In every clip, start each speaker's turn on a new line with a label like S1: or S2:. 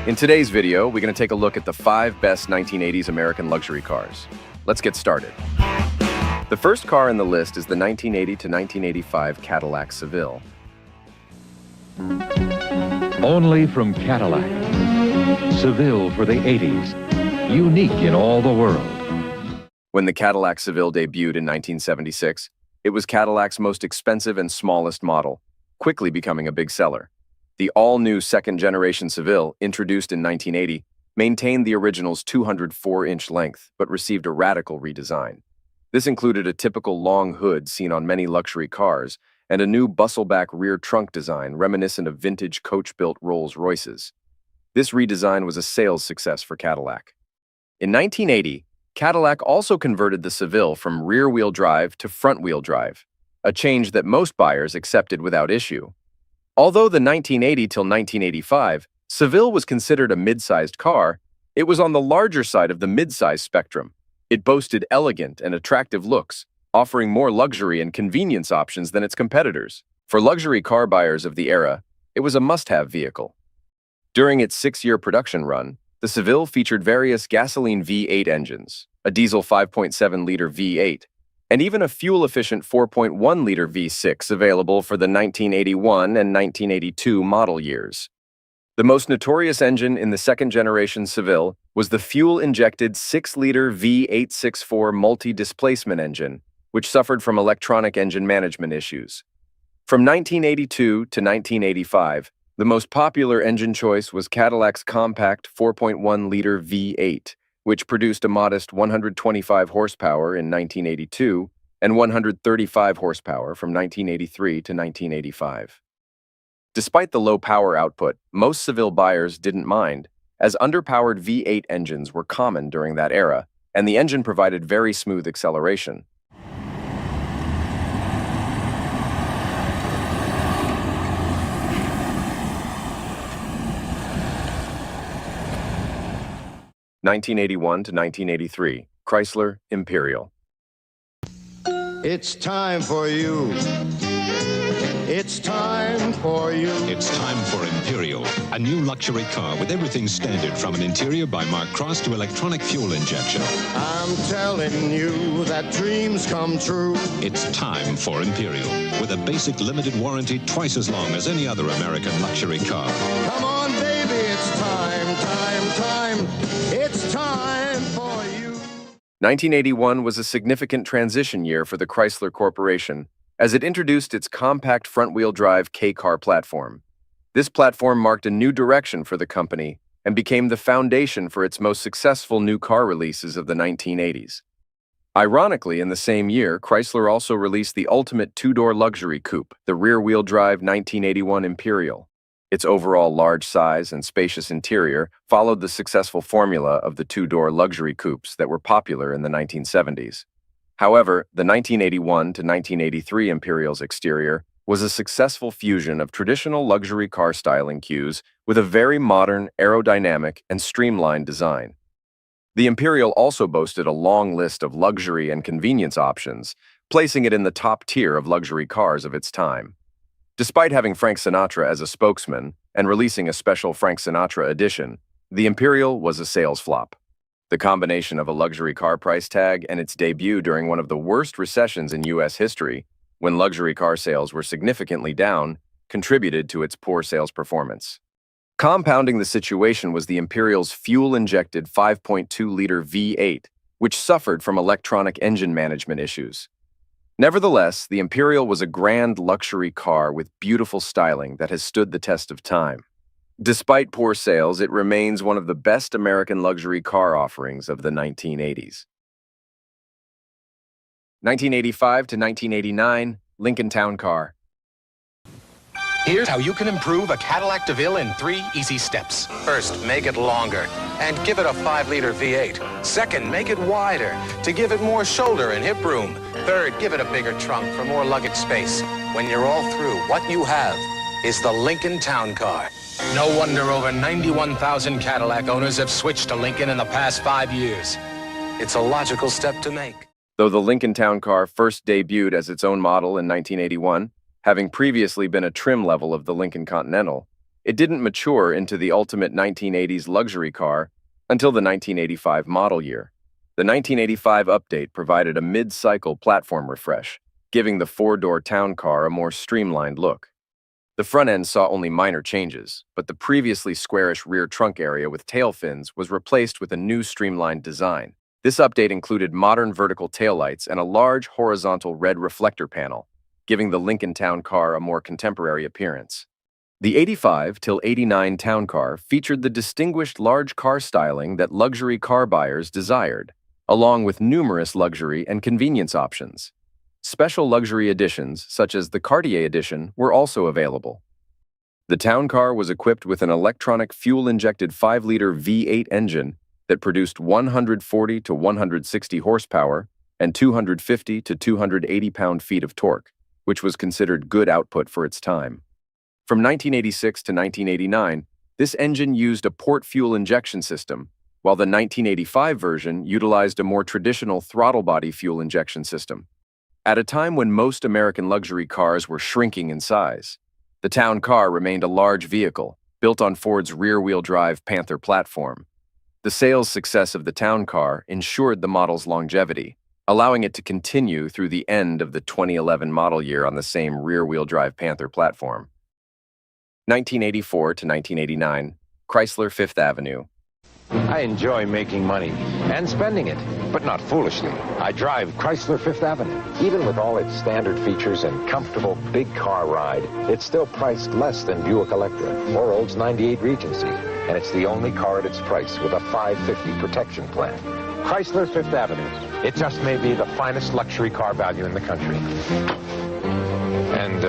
S1: In today's video, we're going to take a look at the 5 best 1980s American luxury cars. Let's get started. The first car in the list is the 1980 to 1985 Cadillac Seville.
S2: Only from Cadillac. Seville for the 80s. Unique in all the world.
S1: When the Cadillac Seville debuted in 1976, it was Cadillac's most expensive and smallest model, quickly becoming a big seller. The all-new second-generation Seville, introduced in 1980, maintained the original's 204-inch length, but received a radical redesign. This included a typical long hood seen on many luxury cars and a new bustleback rear trunk design reminiscent of vintage coach-built Rolls-Royces. This redesign was a sales success for Cadillac. In 1980, Cadillac also converted the Seville from rear-wheel drive to front-wheel drive, a change that most buyers accepted without issue. Although the 1980 till 1985, Seville was considered a mid-sized car, it was on the larger side of the mid-size spectrum. It boasted elegant and attractive looks, offering more luxury and convenience options than its competitors. For luxury car buyers of the era, it was a must-have vehicle. During its 6-year production run, the Seville featured various gasoline V8 engines, a diesel 5.7-liter V8, and even a fuel-efficient 4.1-liter V6 available for the 1981 and 1982 model years. The most notorious engine in the second-generation Seville was the fuel-injected 6-liter V864 multi-displacement engine, which suffered from electronic engine management issues. From 1982 to 1985, the most popular engine choice was Cadillac's compact 4.1-liter V8, which produced a modest 125 horsepower in 1982 and 135 horsepower from 1983 to 1985. Despite the low power output, most Seville buyers didn't mind, as underpowered V8 engines were common during that era, and the engine provided very smooth acceleration. (1981 to 1983) Chrysler Imperial.
S3: It's time for you. It's time for you.
S4: It's time for Imperial, a new luxury car with everything standard from an interior by Mark Cross to electronic fuel injection.
S3: I'm telling you that dreams come true.
S4: It's time for Imperial, with a basic limited warranty twice as long as any other American luxury car.
S3: Come on, baby, it's time. It's time for you.
S1: 1981 was a significant transition year for the Chrysler Corporation, as it introduced its compact front-wheel drive K-Car platform. This platform marked a new direction for the company and became the foundation for its most successful new car releases of the 1980s. Ironically, in the same year, Chrysler also released the ultimate two-door luxury coupe, the rear-wheel drive 1981 Imperial. Its overall large size and spacious interior followed the successful formula of the two-door luxury coupes that were popular in the 1970s. However, the 1981 to 1983 Imperial's exterior was a successful fusion of traditional luxury car styling cues with a very modern, aerodynamic, and streamlined design. The Imperial also boasted a long list of luxury and convenience options, placing it in the top tier of luxury cars of its time. Despite having Frank Sinatra as a spokesman and releasing a special Frank Sinatra edition, the Imperial was a sales flop. The combination of a luxury car price tag and its debut during one of the worst recessions in U.S. history, when luxury car sales were significantly down, contributed to its poor sales performance. Compounding the situation was the Imperial's fuel-injected 5.2-liter V8, which suffered from electronic engine management issues. Nevertheless, the Imperial was a grand luxury car with beautiful styling that has stood the test of time. Despite poor sales, it remains one of the best American luxury car offerings of the 1980s. 1985 to 1989 Lincoln Town Car.
S5: Here's how you can improve a Cadillac DeVille in 3 easy steps. First, make it longer and give it a 5-liter V8. Second, make it wider to give it more shoulder and hip room. Third, give it a bigger trunk for more luggage space. When you're all through, what you have is the Lincoln Town Car. No wonder over 91,000 Cadillac owners have switched to Lincoln in the past 5 years. It's a logical step to make.
S1: Though the Lincoln Town Car first debuted as its own model in 1981, having previously been a trim level of the Lincoln Continental, it didn't mature into the ultimate 1980s luxury car until the 1985 model year. The 1985 update provided a mid-cycle platform refresh, giving the four-door town car a more streamlined look. The front end saw only minor changes, but the previously squarish rear trunk area with tail fins was replaced with a new streamlined design. This update included modern vertical taillights and a large horizontal red reflector panel, giving the Lincoln Town Car a more contemporary appearance. The 85 till 89 Town Car featured the distinguished large car styling that luxury car buyers desired, along with numerous luxury and convenience options. Special luxury editions, such as the Cartier edition, were also available. The Town Car was equipped with an electronic fuel-injected 5-liter V8 engine that produced 140 to 160 horsepower and 250 to 280 pound-feet of torque, which was considered good output for its time. From 1986 to 1989, this engine used a port fuel injection system, while the 1985 version utilized a more traditional throttle body fuel injection system. At a time when most American luxury cars were shrinking in size, the Town Car remained a large vehicle, built on Ford's rear-wheel drive Panther platform. The sales success of the Town Car ensured the model's longevity, allowing it to continue through the end of the 2011 model year on the same rear-wheel drive Panther platform. 1984 to 1989, Chrysler Fifth Avenue.
S6: I enjoy making money and spending it, but not foolishly. I drive Chrysler Fifth Avenue. Even with all its standard features and comfortable big car ride, it's still priced less than Buick Electra or Olds 98 Regency, and it's the only car at its price with a 550 protection plan. Chrysler Fifth Avenue. It just may be the finest luxury car value in the country. And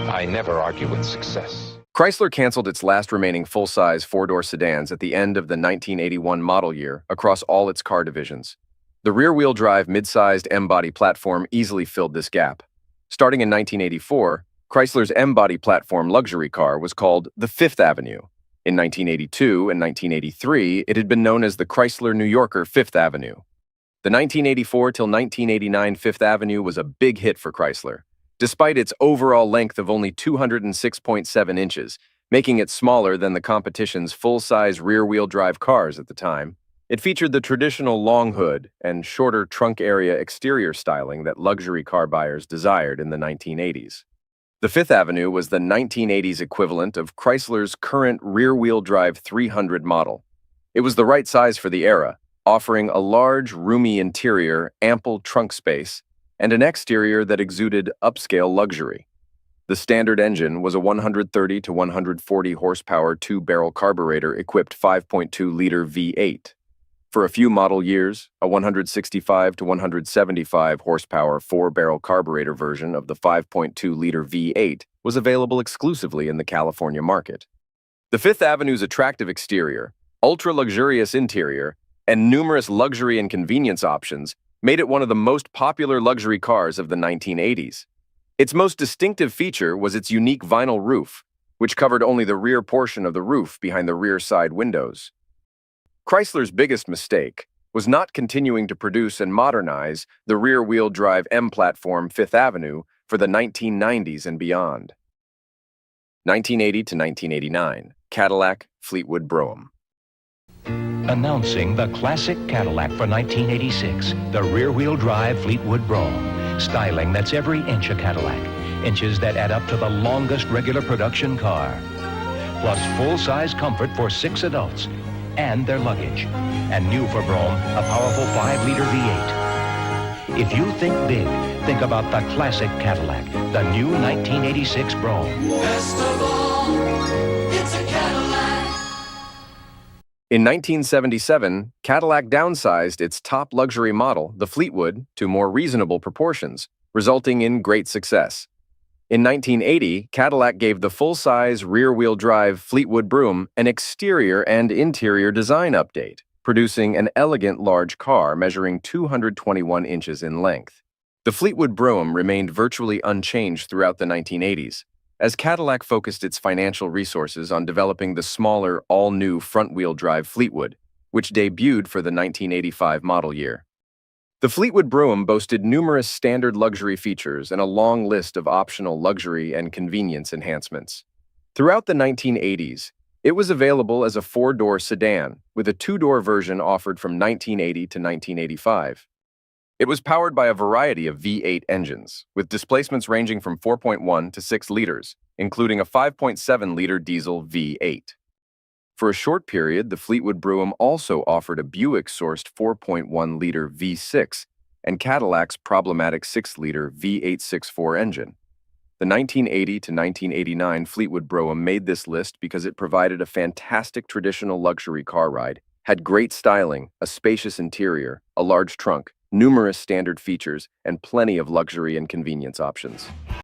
S6: I never argue with success.
S1: Chrysler canceled its last remaining full-size four-door sedans at the end of the 1981 model year across all its car divisions. The rear-wheel drive mid-sized M-body platform easily filled this gap. Starting in 1984, Chrysler's M-body platform luxury car was called the Fifth Avenue. In 1982 and 1983, it had been known as the Chrysler New Yorker Fifth Avenue. The 1984 till 1989 Fifth Avenue was a big hit for Chrysler, despite its overall length of only 206.7 inches, making it smaller than the competition's full-size rear-wheel drive cars at the time. It featured the traditional long hood and shorter trunk area exterior styling that luxury car buyers desired in the 1980s. The Fifth Avenue was the 1980s equivalent of Chrysler's current rear-wheel drive 300 model. It was the right size for the era, offering a large, roomy interior, ample trunk space, and an exterior that exuded upscale luxury. The standard engine was a 130 to 140 horsepower two-barrel carburetor-equipped 5.2-liter V8. For a few model years, a 165 to 175 horsepower four-barrel carburetor version of the 5.2-liter V8 was available exclusively in the California market. The Fifth Avenue's attractive exterior, ultra-luxurious interior, and numerous luxury and convenience options made it one of the most popular luxury cars of the 1980s. Its most distinctive feature was its unique vinyl roof, which covered only the rear portion of the roof behind the rear side windows. Chrysler's biggest mistake was not continuing to produce and modernize the rear-wheel drive M-platform Fifth Avenue for the 1990s and beyond. 1980 to 1989, Cadillac Fleetwood Brougham.
S7: Announcing the classic Cadillac for 1986, the rear-wheel drive Fleetwood Brougham. Styling that's every inch a Cadillac. Inches that add up to the longest regular production car. Plus full-size comfort for 6 adults and their luggage. And new for Brougham, a powerful 5-liter V8. If you think big, think about the classic Cadillac, the new 1986 Brougham.
S3: Best of all, it's a Cadillac.
S1: In 1977, Cadillac downsized its top luxury model, the Fleetwood, to more reasonable proportions, resulting in great success. In 1980, Cadillac gave the full-size rear-wheel drive Fleetwood Brougham an exterior and interior design update, producing an elegant large car measuring 221 inches in length. The Fleetwood Brougham remained virtually unchanged throughout the 1980s, as Cadillac focused its financial resources on developing the smaller, all-new front-wheel drive Fleetwood, which debuted for the 1985 model year. The Fleetwood Brougham boasted numerous standard luxury features and a long list of optional luxury and convenience enhancements. Throughout the 1980s, it was available as a four-door sedan, with a two-door version offered from 1980 to 1985. It was powered by a variety of V8 engines, with displacements ranging from 4.1 to 6 liters, including a 5.7-liter diesel V8. For a short period, the Fleetwood Brougham also offered a Buick-sourced 4.1-liter V6 and Cadillac's problematic 6-liter V864 engine. The 1980 to 1989 Fleetwood Brougham made this list because it provided a fantastic traditional luxury car ride, had great styling, a spacious interior, a large trunk, numerous standard features, and plenty of luxury and convenience options.